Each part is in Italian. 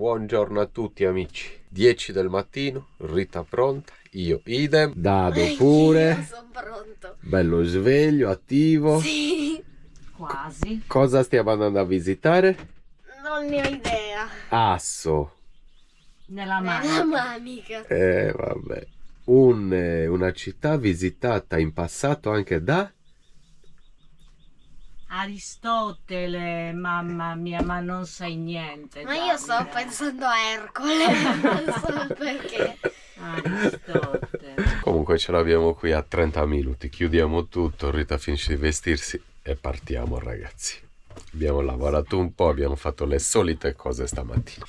buongiorno a tutti amici. 10 del mattino, Rita pronta, io idem, Dado pure. Io sono pronto. Bello sveglio, attivo. Sì. Quasi. Cosa stiamo andando a visitare? Non ne ho idea. Asso. Nella Nella manica. manica. Vabbè. Una città visitata in passato anche da... Aristotele, mamma mia, ma non sai niente. Ma io sto pensando a Ercole. Non so perché. Aristotele. Comunque ce l'abbiamo qui a 30 minuti. Chiudiamo tutto, Rita finisce di vestirsi e partiamo ragazzi. Abbiamo lavorato un po', abbiamo fatto le solite cose stamattina.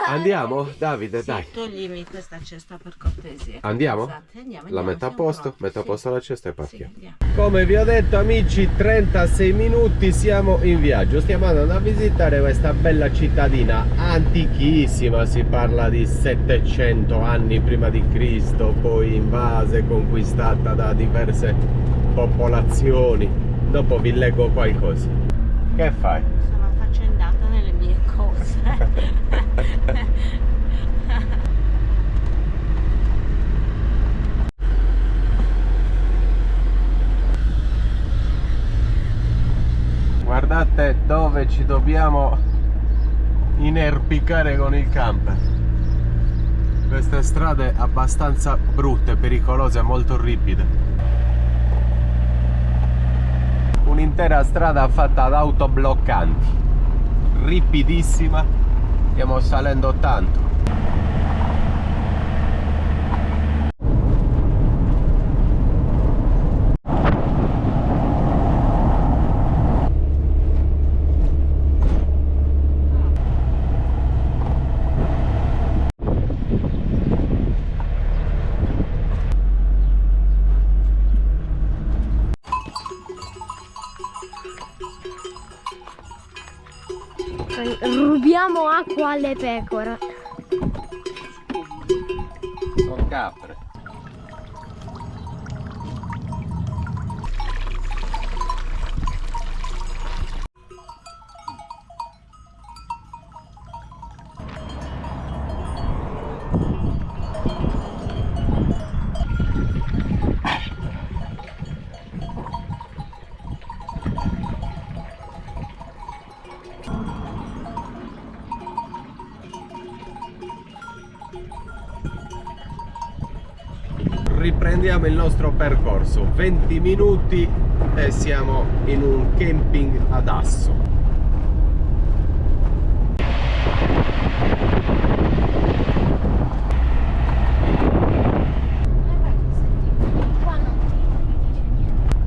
Andiamo? Davide, Sì, dai. toglimi questa cesta per cortesia. Andiamo? Scusate, andiamo, La metà a siamo posto? pronti, Metà a sì. posto la cesta e Sì, partiamo. andiamo. Come vi ho detto amici, 36 minuti siamo in viaggio. Stiamo andando a visitare questa bella cittadina antichissima. Si parla di 700 anni prima di Cristo, poi invasa e conquistata da diverse popolazioni. Dopo vi leggo qualcosa. Che fai? Sono affaccendata nelle mie cose. Guardate dove ci dobbiamo inerpicare con il camper. Queste strade abbastanza brutte, pericolose, molto ripide. Un'intera strada fatta ad autobloccanti, ripidissima, stiamo salendo tanto. Rubiamo acqua alle pecore. Sono capre. Riprendiamo il nostro percorso, 20 minuti e siamo in un camping ad Asso.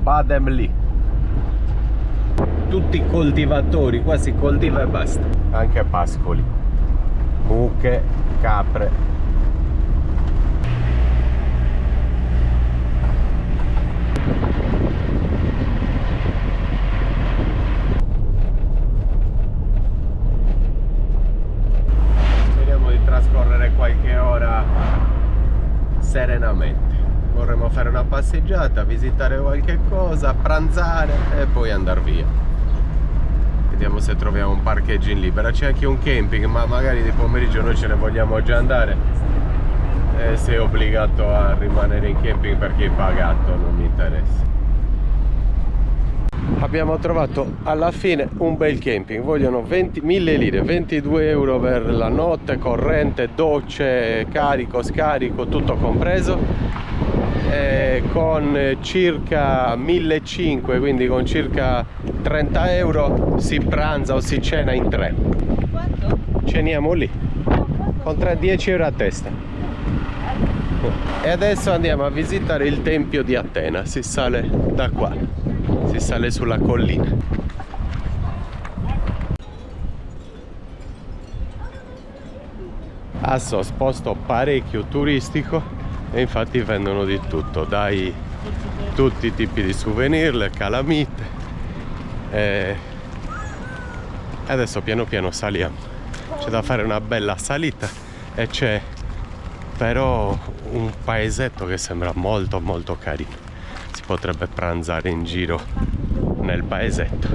Badem lì. Tutti coltivatori, qua si coltiva e basta. Anche pascoli, mucche, capre. Trascorrere qualche ora serenamente. Vorremmo fare una passeggiata, visitare qualche cosa, pranzare e poi andare via. Vediamo se troviamo un parcheggio in libera. C'è anche un camping, ma magari di pomeriggio noi ce ne vogliamo già andare e sei obbligato a rimanere in camping perché hai pagato, non mi interessa. Abbiamo trovato alla fine un bel camping. Vogliono 1000 lire, 22 euro per la notte, corrente, docce, carico, scarico, tutto compreso, con circa 1500, quindi con circa 30 euro si pranza o si cena in tre. Quanto? Ceniamo lì con 10 euro a testa. E adesso andiamo a visitare il tempio di Atena. Si sale da qua, si sale sulla collina. Asso, sposto parecchio turistico e infatti vendono di tutto, dai tutti i tipi di souvenir, le calamite. E adesso piano piano saliamo. C'è da fare una bella salita e c'è però un paesetto che sembra molto molto carino. Si potrebbe pranzare in giro nel paesetto.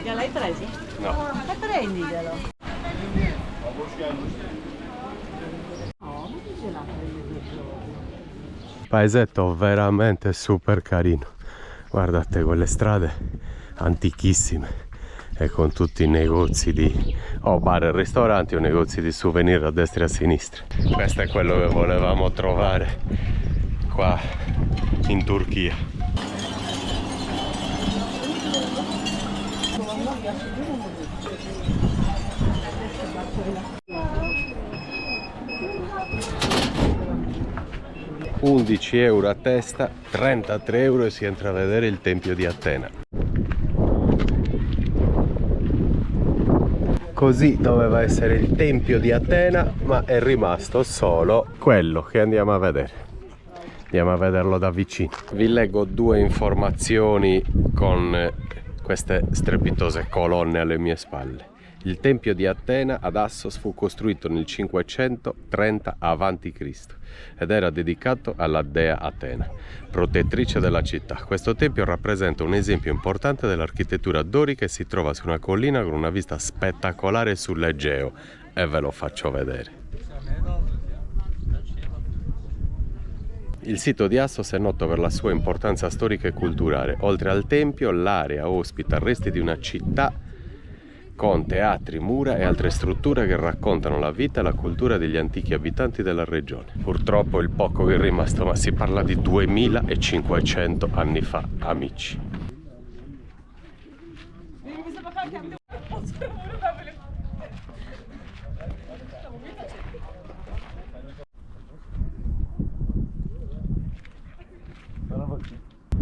Gliel'hai preso? No. E prendiglielo. Oh, ma che ce l'ha preso? Paesetto veramente super carino. Guardate quelle strade antichissime e con tutti i negozi di bar e ristoranti o negozi di souvenir a destra e a sinistra. Questo è quello che volevamo trovare qua in Turchia. €11 a testa, 33 euro e si entra a vedere il Tempio di Atena. Così doveva essere il Tempio di Atena, ma è rimasto solo quello che andiamo a vedere. Andiamo a vederlo da vicino. Vi leggo due informazioni con queste strepitose colonne alle mie spalle. Il Tempio di Atena ad Assos fu costruito nel 530 a.C. ed era dedicato alla dea Atena, protettrice della città. Questo tempio rappresenta un esempio importante dell'architettura dorica e si trova su una collina con una vista spettacolare sull'Egeo, e ve lo faccio vedere. Il sito di Assos è noto per la sua importanza storica e culturale. Oltre al tempio, l'area ospita resti di una città con teatri, mura e altre strutture che raccontano la vita e la cultura degli antichi abitanti della regione. Purtroppo il poco che è rimasto, ma si parla di 2500 anni fa, amici.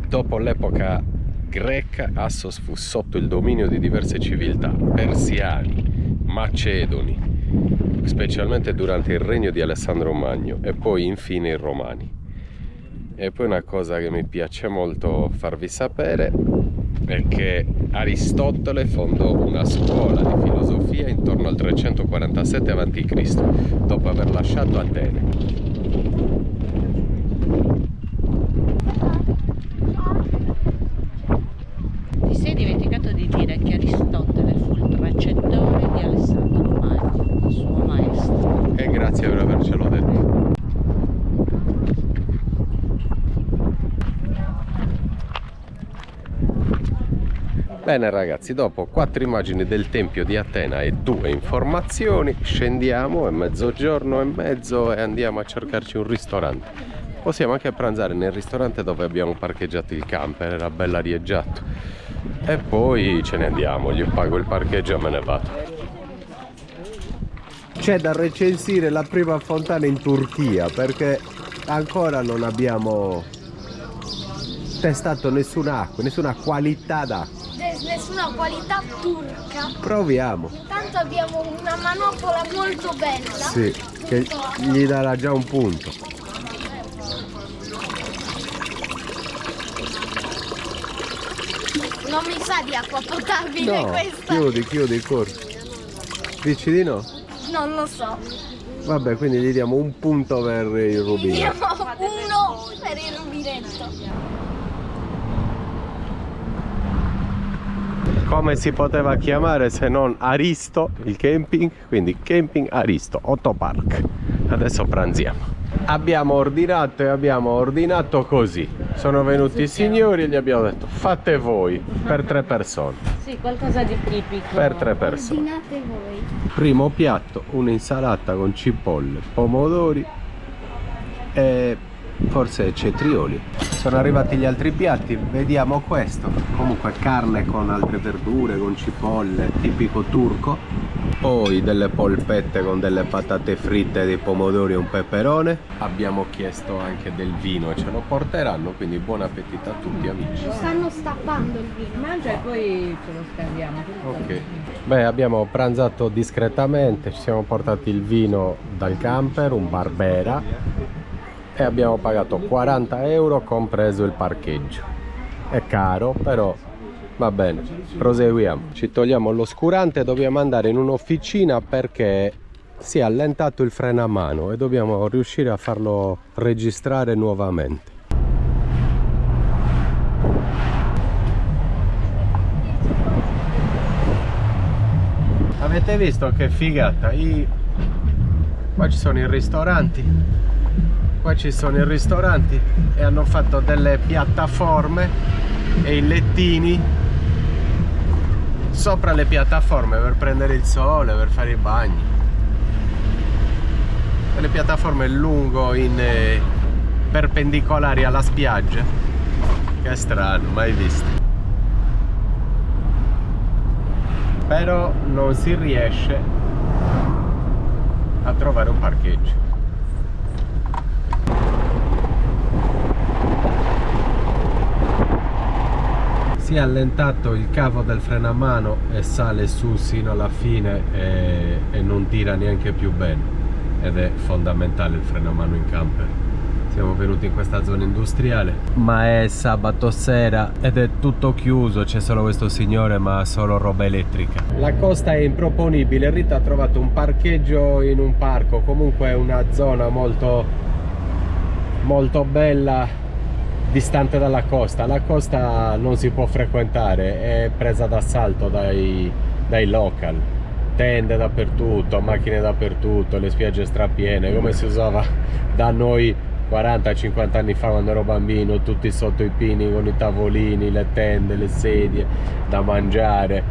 Dopo l'epoca greca, Assos fu sotto il dominio di diverse civiltà, persiani, macedoni, specialmente durante il regno di Alessandro Magno, e poi infine i romani. E poi una cosa che mi piace molto farvi sapere è che Aristotele fondò una scuola di filosofia intorno al 347 a.C., dopo aver lasciato Atene. Ti sei dimenticato di dire che Aristotele fu il precettore di Alessandro Magno, il suo maestro. E grazie per avercelo detto. Bene ragazzi, dopo 4 immagini del Tempio di Atena e 2 informazioni, scendiamo, è mezzogiorno e mezzo e andiamo a cercarci un ristorante. Possiamo anche pranzare nel ristorante dove abbiamo parcheggiato il camper, era bella arieggiato. E poi ce ne andiamo, gli pago il parcheggio e me ne vado. C'è da recensire la prima fontana in Turchia perché ancora non abbiamo testato nessuna acqua, nessuna qualità d'acqua. Nessuna qualità turca. Proviamo. Intanto abbiamo una manopola molto bella. Sì, che gli darà già un punto. Non mi sa di acqua potabile No, questa. chiudi, corri. Dici di no? Non lo so. Vabbè, quindi gli diamo un punto per il rubinetto. Diamo uno per il rubinetto. Come si poteva chiamare se non Aristo, il camping? Quindi Camping Aristo, Autopark. Adesso pranziamo. Abbiamo ordinato e abbiamo ordinato così. Sono venuti i signori e gli abbiamo detto fate voi per 3 persone. Sì, qualcosa di tipico. Per 3 persone. Ordinate voi. Primo piatto, un'insalata con cipolle, pomodori e forse cetrioli. Sono arrivati gli altri piatti, vediamo questo. Comunque carne con altre verdure, con cipolle, tipico turco. Poi delle polpette con delle patate fritte, dei pomodori e un peperone. Abbiamo chiesto anche del vino e ce lo porteranno, quindi buon appetito a tutti amici. Stanno stappando il vino. Mangia e poi ce lo scambiamo. Ok. Beh, abbiamo pranzato discretamente, ci siamo portati il vino dal camper, un Barbera, e abbiamo pagato 40 euro compreso il parcheggio. È caro, però va bene, proseguiamo. Ci togliamo l'oscurante e dobbiamo andare in un'officina perché si è allentato il freno a mano e dobbiamo riuscire a farlo registrare nuovamente. Avete visto che figata? Qua ci sono i ristoranti. Qua ci sono i ristoranti e hanno fatto delle piattaforme e i lettini sopra le piattaforme per prendere il sole, per fare i bagni. E le piattaforme lungo in perpendicolari alla spiaggia. Che strano, mai visto. Però non si riesce a trovare un parcheggio. Si è allentato il cavo del freno a mano e sale su sino alla fine e non tira neanche più bene, ed è fondamentale il freno a mano in camper. Siamo venuti in questa zona industriale, ma è sabato sera ed è tutto chiuso, c'è solo questo signore ma solo roba elettrica. La costa è improponibile. Rita ha trovato un parcheggio in un parco, comunque è una zona molto bella, distante dalla costa. La costa non si può frequentare, è presa d'assalto dai local. Tende dappertutto, macchine dappertutto, le spiagge strapiene, come si usava da noi 40-50 anni fa quando ero bambino, tutti sotto i pini con i tavolini, le tende, le sedie da mangiare,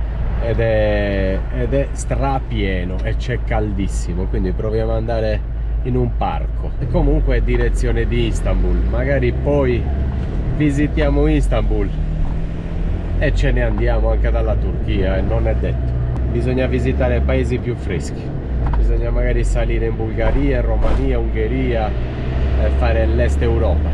ed è strapieno e c'è caldissimo, quindi proviamo ad andare in un parco. E comunque è direzione di Istanbul, magari poi visitiamo Istanbul e ce ne andiamo anche dalla Turchia, e non è detto. Bisogna visitare paesi più freschi, bisogna magari salire in Bulgaria, Romania, Ungheria, fare l'est Europa.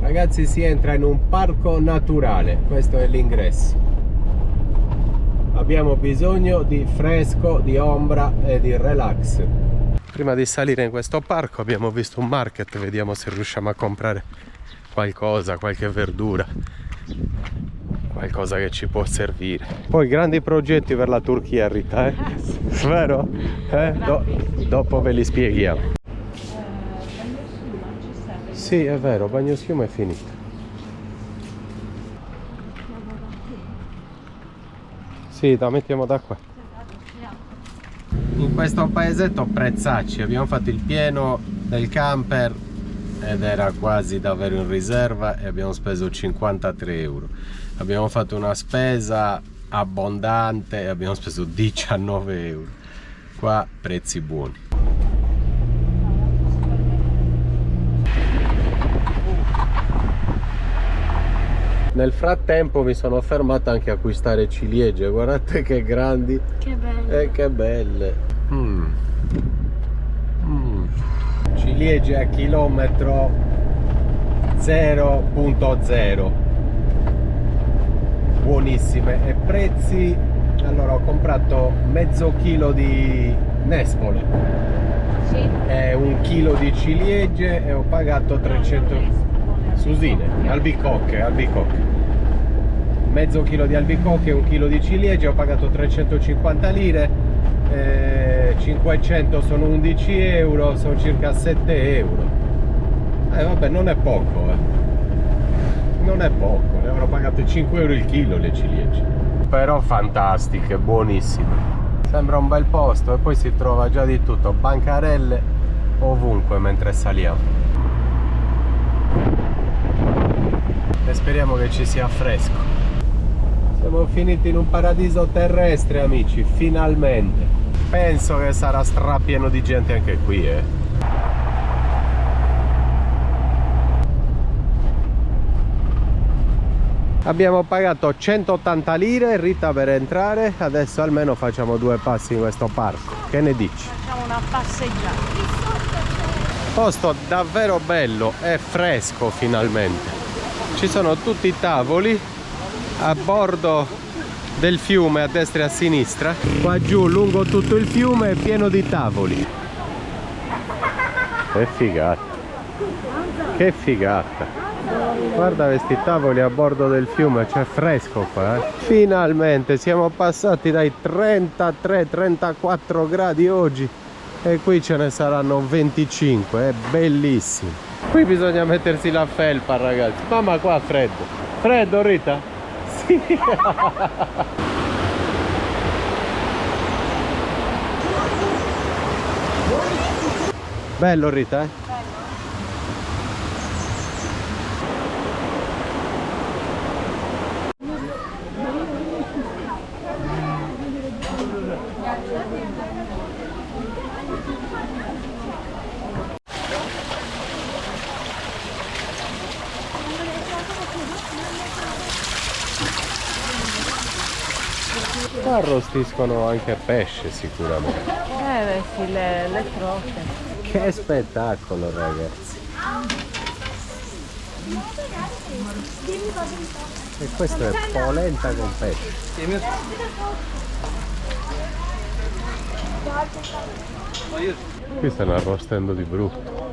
Ragazzi, si entra in un parco naturale, questo è l'ingresso. Abbiamo bisogno di fresco, di ombra e di relax. Prima di salire in questo parco abbiamo visto un market, vediamo se riusciamo a comprare qualcosa, qualche verdura, qualcosa che ci può servire. Poi grandi progetti per la Turchia, Rita, eh? Vero? Dopo ve li spieghiamo. Sì, è vero, bagnoschiuma è finito. Sì, la mettiamo da qua. In questo paesetto prezzacci, abbiamo fatto il pieno del camper ed era quasi davvero in riserva e abbiamo speso 53 euro. Abbiamo fatto una spesa abbondante e abbiamo speso 19 euro. Qua prezzi buoni. Nel frattempo mi sono fermato anche a acquistare ciliegie, guardate che grandi. Che belle. E che belle. Ciliegie a chilometro 0.0, buonissime. E prezzi, allora ho comprato mezzo chilo di nespole, Sì. e un chilo di ciliegie e ho pagato 300 susine, albicocche, mezzo chilo di albicocche e un chilo di ciliegie, ho pagato 350 lire. 500 sono 11 euro, sono circa 7 euro. Vabbè, non è poco, non è poco, ne avrò pagate 5 euro il chilo le ciliegie, però fantastiche, buonissime. Sembra un bel posto e poi si trova già di tutto, bancarelle ovunque mentre saliamo. E speriamo che ci sia fresco. Siamo finiti in un paradiso terrestre, amici, finalmente. Penso che sarà strapieno di gente anche qui, Abbiamo pagato 180 lire, Rita, per entrare. Adesso almeno facciamo 2 passi in questo parco. Che ne dici? Facciamo una passeggiata. Posto davvero bello e fresco finalmente. Ci sono tutti i tavoli a bordo del fiume, a destra e a sinistra. Qua giù lungo tutto il fiume è pieno di tavoli. Che figata, che figata. Guarda questi tavoli a bordo del fiume, c'è fresco qua, Finalmente siamo passati dai 33-34 gradi oggi e qui ce ne saranno 25, è bellissimo. Qui bisogna mettersi la felpa, ragazzi. Mamma, qua freddo. Freddo, Rita? Sì. Bello, Rita, eh? Qua arrostiscono anche pesce sicuramente. Beh, sì, le trote. Che spettacolo, ragazzi. E questo è polenta con pesce. Qui stanno arrostendo di brutto.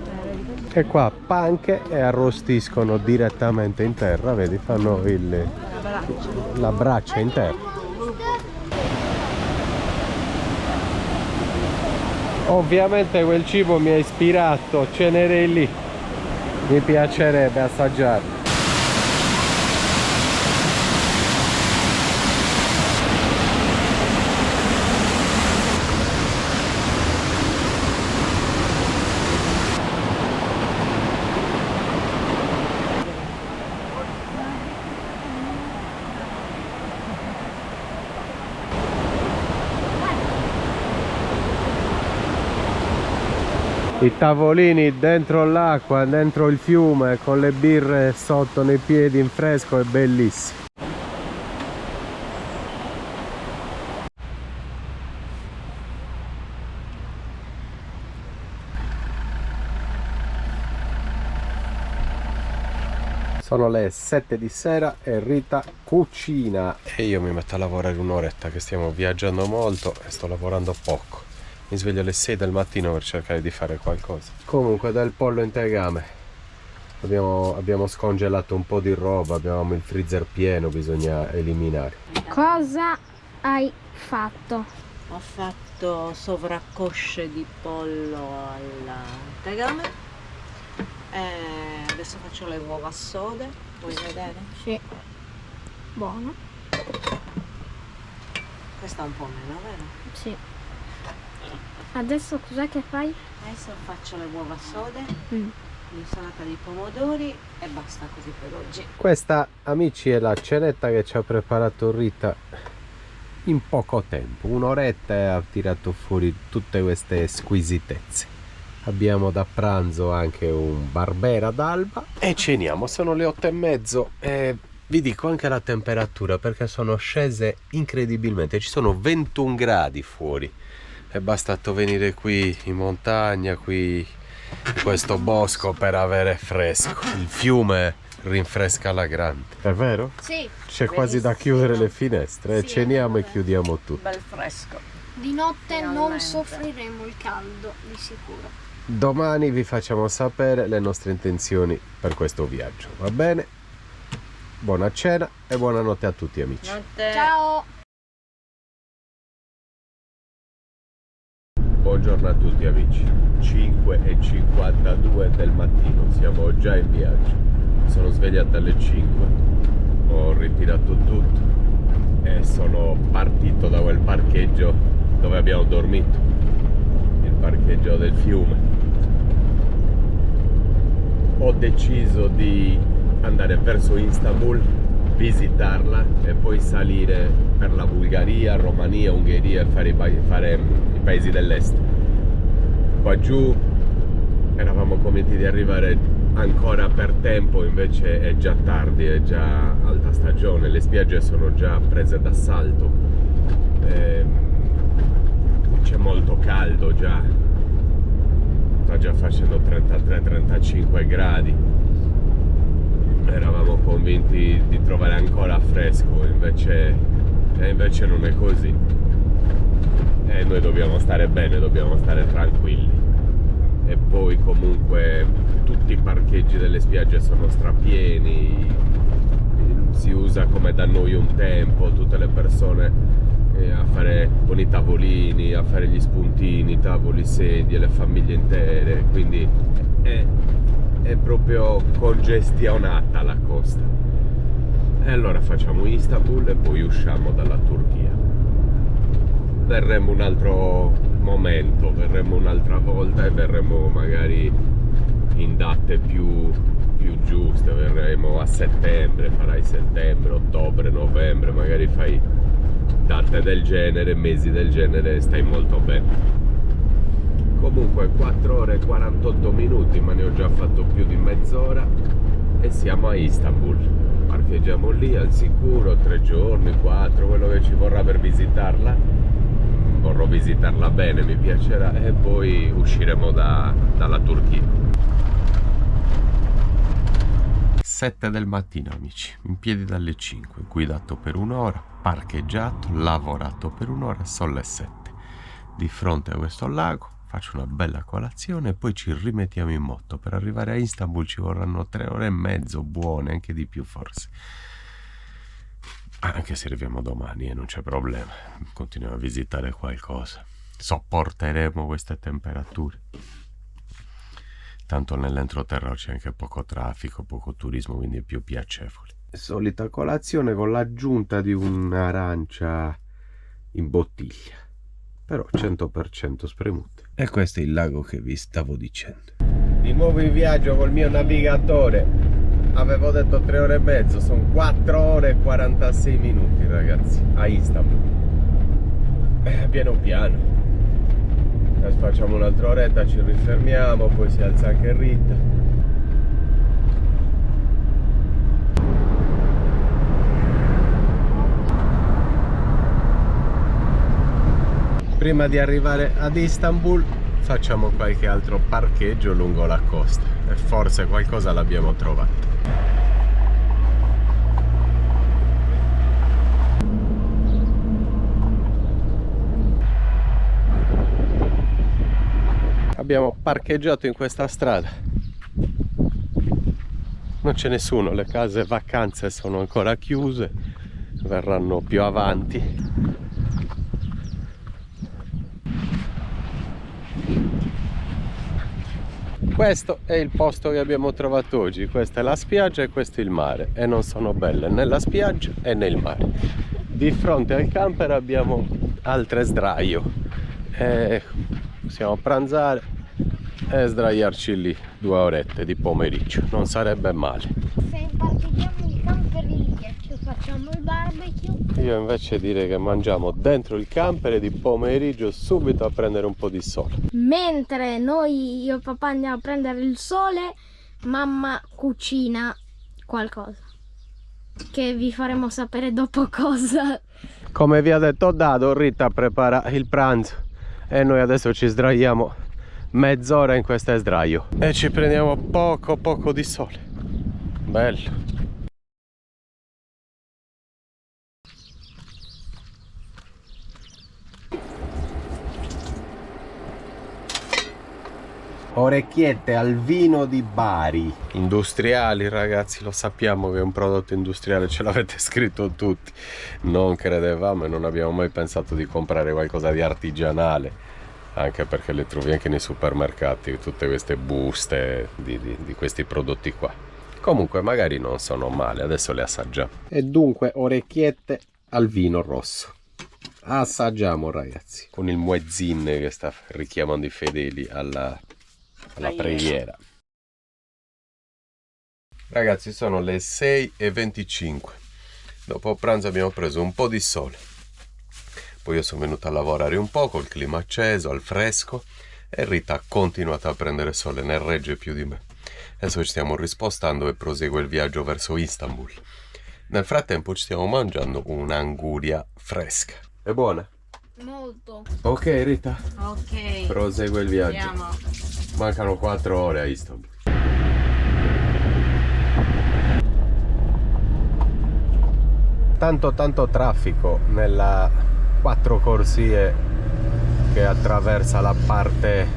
E qua panche e arrostiscono direttamente in terra, vedi, fanno la braccia in terra. Ovviamente quel cibo mi ha ispirato, cenerei lì, mi piacerebbe assaggiarlo. I tavolini dentro l'acqua, dentro il fiume, con le birre sotto nei piedi in fresco, è bellissimo. Sono le 7 di sera e Rita cucina e io mi metto a lavorare un'oretta, che stiamo viaggiando molto e sto lavorando poco. Mi sveglio alle 6 del mattino per cercare di fare qualcosa. Comunque, del pollo in tegame. Abbiamo scongelato un po' di roba, abbiamo il freezer pieno, bisogna eliminare. Cosa hai fatto? Ho fatto sovraccosce di pollo al tegame e adesso faccio le uova sode. Vuoi vedere? Sì. Buono. Questa è un po' meno, vero? Sì. Adesso cos'è che fai? Adesso faccio le uova sode, l'insalata di pomodori e basta così per oggi. Questa, amici, è la cenetta che ci ha preparato Rita in poco tempo. Un'oretta e ha tirato fuori tutte queste squisitezze. Abbiamo da pranzo anche un barbera d'alba e ceniamo. Sono le 8:30 e vi dico anche la temperatura, perché sono scese incredibilmente. Ci sono 21 gradi fuori. È bastato venire qui in montagna, qui in questo bosco, per avere fresco. Il fiume rinfresca alla grande. È vero? Sì. C'è quasi da chiudere le finestre. Sì, ceniamo e chiudiamo tutto. Bel fresco. Di notte non Finalmente. soffriremo il caldo, di sicuro. Domani vi facciamo sapere le nostre intenzioni per questo viaggio. Va bene? Buona cena e buonanotte a tutti, amici. Notte. Ciao! Buongiorno a tutti, amici. 5:52 del mattino, siamo già in viaggio. Mi sono svegliato alle 5, ho ritirato tutto e sono partito da quel parcheggio dove abbiamo dormito, il parcheggio del fiume. Ho deciso di andare verso Istanbul, visitarla e poi salire per la Bulgaria, Romania, Ungheria e fare i paesi dell'est. Qua giù eravamo convinti di arrivare ancora per tempo, invece è già tardi, è già alta stagione, le spiagge sono già prese d'assalto, c'è molto caldo già, sta già facendo 33-35 gradi. Eravamo convinti di trovare ancora fresco, invece non è così. E noi dobbiamo stare bene, dobbiamo stare tranquilli. E poi comunque tutti i parcheggi delle spiagge sono strapieni, si usa come da noi un tempo, tutte le persone a fare con i tavolini, a fare gli spuntini, tavoli, sedie, le famiglie intere, quindi è proprio congestionata la costa. E allora facciamo Istanbul e poi usciamo dalla Turchia. Verremo un altro momento, verremo un'altra volta e verremo magari in date più giuste, verremo a settembre, farai settembre, ottobre, novembre, magari fai date del genere, mesi del genere, stai molto bene. Comunque 4 ore e 48 minuti, ma ne ho già fatto più di mezz'ora e siamo a Istanbul. Parcheggiamo lì al sicuro, 3 giorni, 4, quello che ci vorrà per visitarla. Vorrò visitarla bene, mi piacerà, e poi usciremo dalla Turchia. 7 del mattino, amici, in piedi dalle 5, guidato per un'ora, parcheggiato, lavorato per un'ora, sono le 7. Di fronte a questo lago faccio una bella colazione e poi ci rimettiamo in moto. Per arrivare a Istanbul ci vorranno 3 ore e mezzo buone, anche di più forse. Anche se arriviamo domani non c'è problema, continuiamo a visitare qualcosa. Sopporteremo queste temperature. Tanto nell'entroterra c'è anche poco traffico, poco turismo, quindi è più piacevole. Solita colazione con l'aggiunta di un'arancia in bottiglia, però 100% spremuta. E questo è il lago che vi stavo dicendo. Di nuovo in viaggio col mio navigatore. Avevo detto 3 ore e mezzo, sono 4 ore e 46 minuti, ragazzi, a Istanbul. Piano piano. Adesso facciamo un'altra oretta, ci rifermiamo, poi si alza anche Rita. Prima di arrivare ad Istanbul facciamo qualche altro parcheggio lungo la costa e forse qualcosa l'abbiamo trovato. Abbiamo parcheggiato in questa strada, non c'è nessuno, le case vacanze sono ancora chiuse, verranno più avanti. Questo è il posto che abbiamo trovato oggi, questa è la spiaggia e questo è il mare, e non sono belle né la spiaggia e né il mare. Di fronte al camper abbiamo altre sdraio e possiamo pranzare e sdraiarci lì 2 orette di pomeriggio, non sarebbe male. Se parcheggiamo il camper lì e ci facciamo il barbecue. Io invece direi che mangiamo dentro il camper e di pomeriggio subito a prendere un po' di sole. Mentre io e papà andiamo a prendere il sole, mamma cucina qualcosa che vi faremo sapere dopo cosa. Come vi ha detto Dado, Rita prepara il pranzo e noi adesso ci sdraiamo mezz'ora in questo sdraio e ci prendiamo poco di sole. Bello. Orecchiette al vino di Bari. Industriali, ragazzi, lo sappiamo che è un prodotto industriale, ce l'avete scritto tutti. Non credevamo e non abbiamo mai pensato di comprare qualcosa di artigianale, anche perché le trovi anche nei supermercati, tutte queste buste di questi prodotti qua. Comunque magari non sono male, adesso le assaggiamo. E dunque orecchiette al vino rosso. Assaggiamo, ragazzi, con il muezzin che sta richiamando i fedeli alla preghiera. Ragazzi, sono le 6:25. Dopo pranzo abbiamo preso un po' di sole, poi io sono venuto a lavorare un po' col clima acceso, al fresco, e Rita ha continuato a prendere sole, ne regge più di me. Adesso ci stiamo rispostando e prosegue il viaggio verso Istanbul. Nel frattempo ci stiamo mangiando un'anguria fresca. È buona? Molto. Ok, Rita, Ok, prosegue il viaggio. andiamo. Mancano 4 ore a Istanbul. Tanto traffico nella 4 corsie che attraversa la parte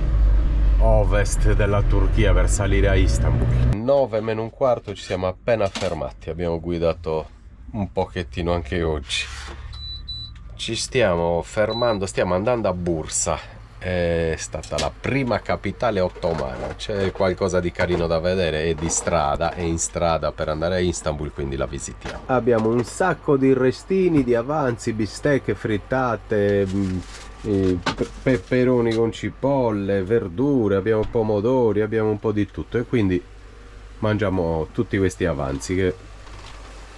ovest della Turchia per salire a Istanbul. 9:15 ci siamo appena fermati, abbiamo guidato un pochettino anche oggi. Ci stiamo fermando, stiamo andando a Bursa. È stata la prima capitale ottomana. C'è qualcosa di carino da vedere, è di strada, è in strada per andare a Istanbul, quindi la visitiamo. Abbiamo un sacco di restini, di avanzi, bistecche frittate, peperoni con cipolle, verdure, abbiamo pomodori, abbiamo un po' di tutto e quindi mangiamo tutti questi avanzi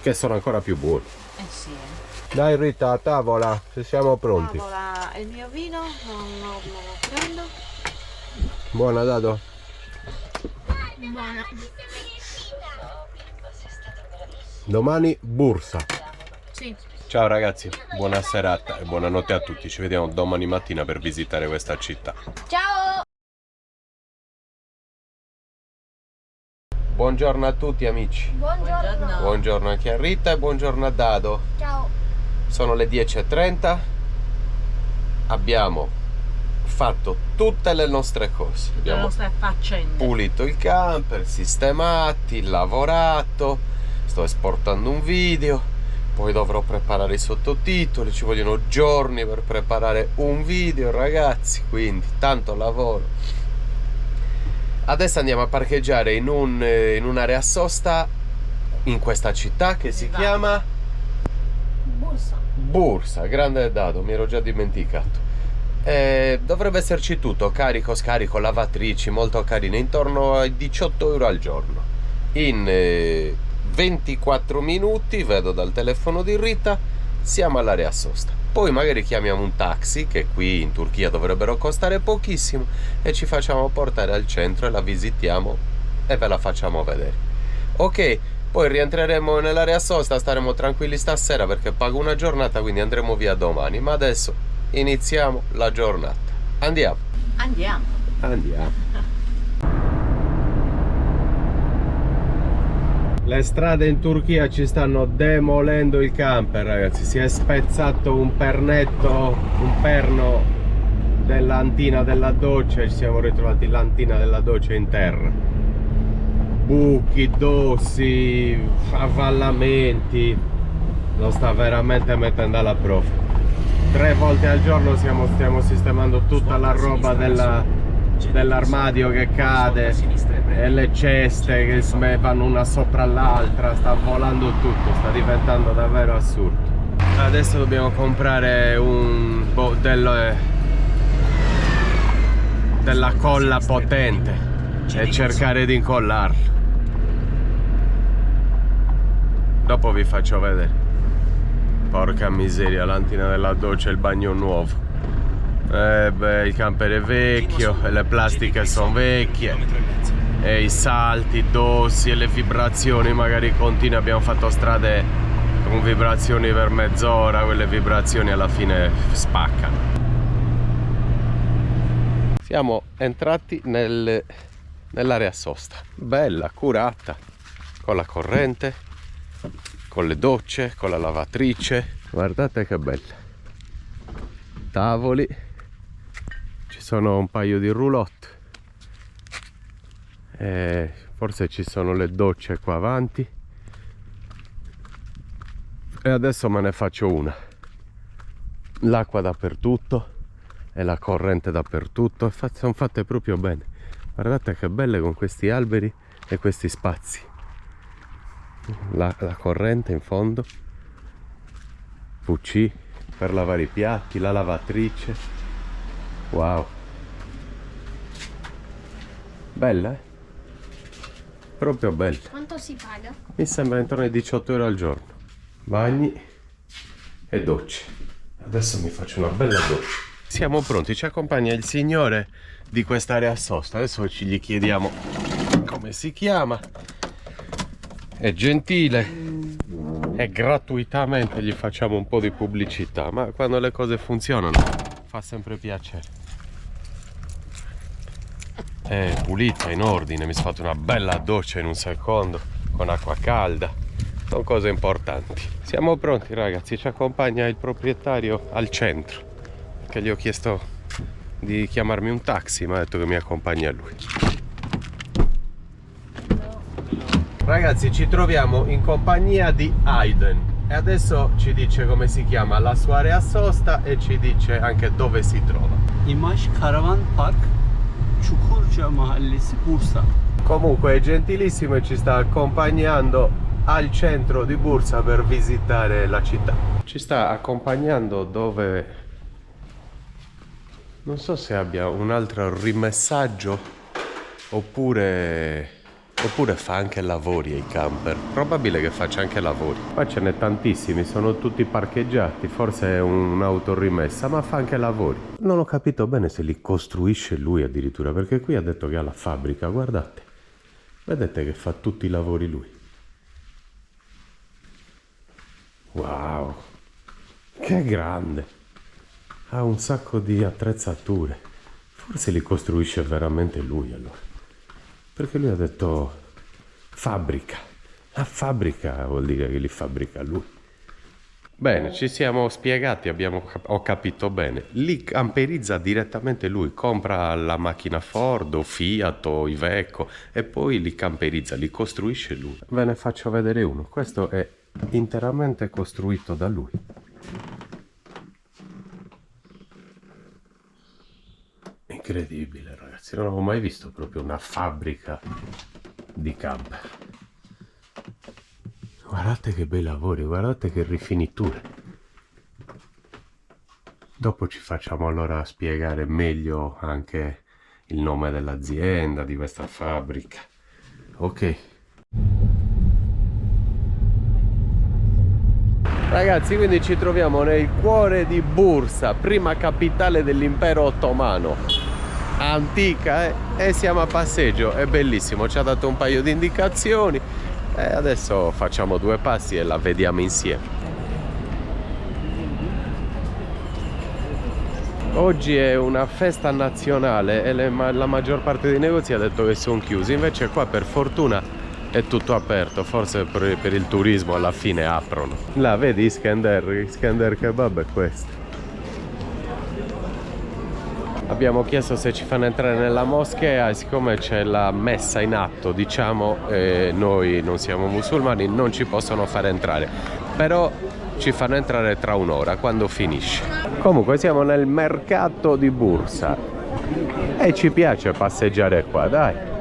che sono ancora più buoni. Sì. Dai Rita, a tavola, se siamo pronti. Tavola, il mio vino non lo prendo. Buona Dado? Buona. Domani Bursa. Sì. Ciao ragazzi, buona serata e buonanotte a tutti. Ci vediamo domani mattina per visitare questa città. Ciao! Buongiorno a tutti amici. Buongiorno. Buongiorno anche a Rita e buongiorno a Dado. Ciao. Sono le 10:30. Abbiamo fatto tutte le nostre cose. Le Abbiamo nostre faccende. pulito il camper, sistemati, lavorato. Sto esportando un video. Poi dovrò preparare i sottotitoli. Ci vogliono giorni per preparare un video, ragazzi. Quindi tanto lavoro. Adesso andiamo a parcheggiare in un'area sosta in questa città che si chiama Bursa. Grande Dado, mi ero già dimenticato. Dovrebbe esserci tutto, carico, scarico, lavatrici, molto carine, intorno ai 18 euro al giorno. In 24 minuti, vedo dal telefono di Rita, siamo all'area sosta. Poi magari chiamiamo un taxi, che qui in Turchia dovrebbero costare pochissimo, e ci facciamo portare al centro e la visitiamo e ve la facciamo vedere. Ok, poi rientreremo nell'area sosta, staremo tranquilli stasera perché pago una giornata, quindi andremo via domani. Ma adesso iniziamo la giornata. Andiamo. Andiamo. Le strade in Turchia ci stanno demolendo il camper, ragazzi. Si è spezzato un perno dell'antina della doccia e ci siamo ritrovati l'antina della doccia in terra. Buchi, dossi, avvallamenti. Lo sta veramente mettendo alla prova. 3 volte al giorno stiamo sistemando tutta la roba dell'armadio che cade e le ceste che vanno una sopra l'altra. Sta volando tutto, sta diventando davvero assurdo. Adesso dobbiamo comprare della colla potente e cercare di incollarlo. Dopo vi faccio vedere. Porca miseria, l'antina della doccia e il bagno nuovo. Il camper è vecchio e le plastiche sono vecchie e i salti, i dossi e le vibrazioni magari continue. Abbiamo fatto strade con vibrazioni per mezz'ora, quelle vibrazioni alla fine spaccano. Siamo entrati nell'area sosta, bella, curata, con la corrente, con le docce, con la lavatrice. Guardate che bella. Tavoli, ci sono un paio di roulotte, forse ci sono le docce qua avanti, e adesso me ne faccio una. L'acqua dappertutto e la corrente dappertutto, sono fatte proprio bene. Guardate che belle con questi alberi e questi spazi. La corrente in fondo, WC per lavare i piatti, la lavatrice. Wow, bella, eh? Proprio bella. Quanto si paga? Mi sembra intorno ai 18 euro al giorno. Bagni e docce. Adesso mi faccio una bella doccia. Siamo pronti, ci accompagna il signore di quest'area sosta. Adesso gli chiediamo come si chiama. È gentile e gratuitamente gli facciamo un po' di pubblicità, ma quando le cose funzionano fa sempre piacere. È pulita, in ordine, mi sono fatto una bella doccia in un secondo con acqua calda. Sono cose importanti. Siamo pronti ragazzi, ci accompagna il proprietario al centro, perché gli ho chiesto di chiamarmi un taxi, ma ha detto che mi accompagna lui. Ragazzi, ci troviamo in compagnia di Aiden. E adesso ci dice come si chiama la sua area sosta e ci dice anche dove si trova. İmaj Karavan Park, Çukurca Mahallesi, Bursa. Comunque è gentilissimo e ci sta accompagnando al centro di Bursa per visitare la città. Ci sta accompagnando dove non so se abbia un altro rimessaggio oppure fa anche lavori ai camper. Probabile che faccia anche lavori. Qua ce n'è tantissimi, sono tutti parcheggiati, forse è un'auto rimessa, ma fa anche lavori. Non ho capito bene se li costruisce lui addirittura, perché qui ha detto che ha la fabbrica, guardate. Vedete che fa tutti i lavori lui. Wow, che grande. Ha un sacco di attrezzature. Forse li costruisce veramente lui allora. Perché lui ha detto fabbrica. La fabbrica vuol dire che li fabbrica lui. Bene, ci siamo spiegati, ho capito bene. Li camperizza direttamente lui, compra la macchina Ford o Fiat o Iveco e poi li camperizza, li costruisce lui. Ve ne faccio vedere uno. Questo è interamente costruito da lui. Incredibile, ragazzi, non avevo mai visto proprio una fabbrica di camper. Guardate che bei lavori, guardate che rifiniture. Dopo ci facciamo allora spiegare meglio anche il nome dell'azienda, di questa fabbrica. Ok. Ragazzi, quindi ci troviamo nel cuore di Bursa, prima capitale dell'impero ottomano. Antica, e siamo a passeggio, è bellissimo, ci ha dato un paio di indicazioni e adesso facciamo due passi e la vediamo insieme. Oggi è una festa nazionale e la maggior parte dei negozi ha detto che sono chiusi, invece qua per fortuna è tutto aperto, forse per il turismo alla fine aprono. Là vedi Iskender Kebab è questo. Abbiamo chiesto se ci fanno entrare nella moschea e siccome c'è la messa in atto, diciamo, noi non siamo musulmani, non ci possono fare entrare, però ci fanno entrare tra un'ora quando finisce. Comunque siamo nel mercato di Bursa e ci piace passeggiare qua, dai.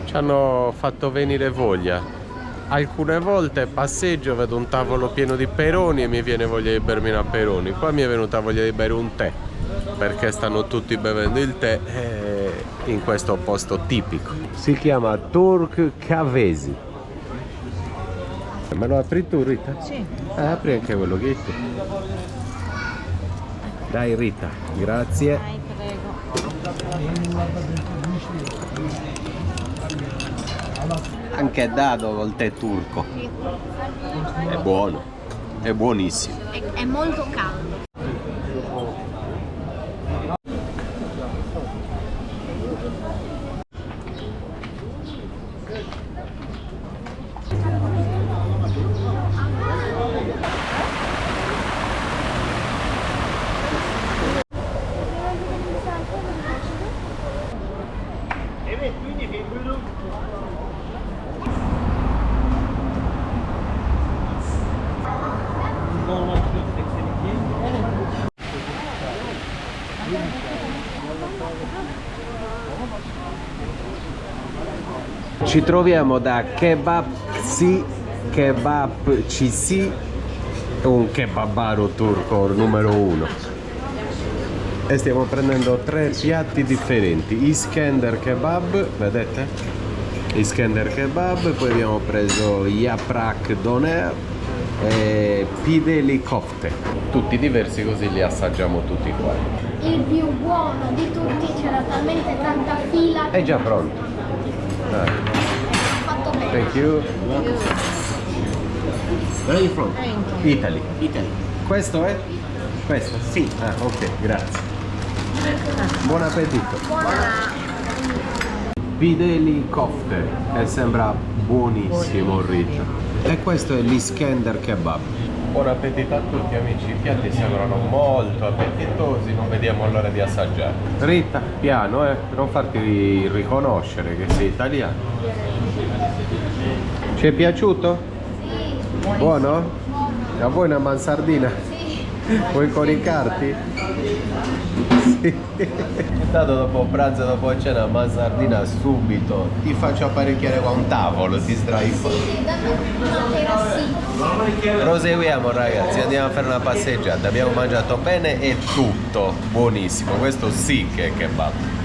Ci hanno fatto venire voglia. Alcune volte passeggio, vedo un tavolo pieno di peroni e mi viene voglia di bermi una peroni. Qua mi è venuta voglia di bere un tè, perché stanno tutti bevendo il tè in questo posto tipico. Si chiama Turk Cavesi. Me lo apri tu, Rita? Sì. Apri anche quello che tu. Dai Rita, grazie. Dai, prego. Anche dado col tè turco. È buono, è buonissimo. È molto caldo. Ci troviamo da Kebab CC, un kebabaro turco numero 1. E stiamo prendendo 3 piatti differenti. Iskender Kebab, vedete? Iskender Kebab, poi abbiamo preso Yaprak Doner e Pideli Kofte. Tutti diversi, così li assaggiamo tutti qua. Il più buono di tutti, c'era talmente tanta fila. È già pronto. Dai. Fatto bene. Thank you. Where are you from? Italy. Italy. Questo è? Questo? Sì. Ah, ok, grazie. Buon appetito. Pideli Kofte e sembra buonissimo il riso. E questo è l'Iskender Kebab. Buon appetito a tutti amici, i piatti sembrano molto appetitosi, non vediamo l'ora di assaggiare. Rita, piano non farti riconoscere che sei italiano. Ci è piaciuto? Sì. Buono? A voi una mansardina? Sì. Vuoi coricarti? Sì. Intanto dopo pranzo, dopo cena, mansardina subito. Ti faccio apparecchiare qua un tavolo, ti sdrai fuori. Sì, sì. Proseguiamo ragazzi, andiamo a fare una passeggiata. Abbiamo mangiato bene e tutto buonissimo. Questo sì che è kebab.